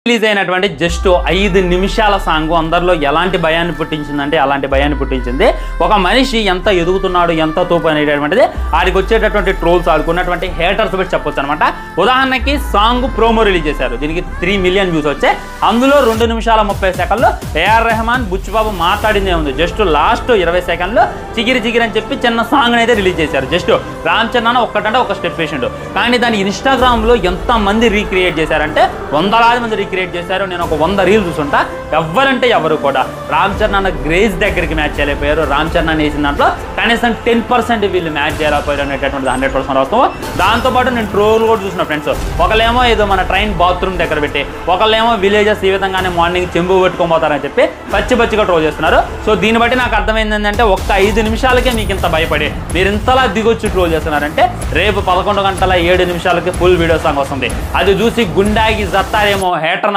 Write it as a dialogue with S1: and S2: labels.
S1: Release అయినటువంటి just 5 నిమిషాల song అందరిలో ఎలాంటి భయాన్ని పుట్టించిందంటే అలాంటి భయాన్ని పుట్టించింది. ఒక మనిషి ఎంత ఎదుగుతున్నాడు, ఎంత తోపు అనేటటువంటిది ఆడికి వచ్చేటటువంటి ట్రోల్స్, ఆడుకున్నటువంటి హేటర్స్ బట్టి చెప్పొచ్చు అనమాట. ఉదాహరణకి సాంగ్ ప్రోమో రిలీజ్ చేశారు, దీనికి 3 మిలియన్ వ్యూస్ వచ్చాయి. అందులో 2 నిమిషాల 30 సెకండ్లు ఏఆర్ రెహమాన్ బుచ్చిబాబు మాట్లాడిందే ఉంది. జస్ట్ లాస్ట్ 20 సెకండ్లు చిగిరి చిగిరి అని చెప్పి చిన్న సాంగ్ అయితే రిలీజ్ చేశారు. జస్ట్ రామ్ చరణ్ ఒక్కటంటే ఒక స్టెప్ వేసిండు, కానీ దాన్ని ఇన్స్టాగ్రామ్లో ఎంతమంది రీక్రియేట్ చేశారంటే వందలాది మంది రీక్రియేట్ చేశారు. నేను ఒక 100 రీల్ చూసుంటా. ఎవరంటే ఎవరు కూడా రామ్ చరణ్ అన్న గ్రేజ్ దగ్గరికి మ్యాచ్ చేయలేకపోయారు. రామ్ చరణ్ అని వేసిన దాంట్లో కనీసం 10% వీళ్ళు మ్యాచ్ చేయలేకపోయారు అనేటటువంటి 100% వస్తాము. దాంతోపాటు నేను ట్రోల్ కూడా చూసిన ఫ్రెండ్స్, ఒకళ్ళేమో ఏదో మన ట్రైన్ బాత్రూమ్ దగ్గర పెట్టి, ఒకళ్ళేమో విలేజెస్ ఈ విధంగానే మార్నింగ్ చెంబు పెట్టుకొని పోతారని చెప్పి పచ్చిగా ట్రోల్ చేస్తున్నారు. సో దీన్ని బట్టి నాకు అర్థమైంది ఏంటంటే ఒక్క 5 నిమిషాలకే మీకు ఇంత భయపడి మీరు ఇంతలా దిగొచ్చి ట్రోల్ చేస్తున్నారంటే రేపు 11 గంటల 7 నిమిషాలకి ఫుల్ వీడియో సాంగ్ వస్తుంది. అది చూసి గుండాగి జత్తారేమో హేటర్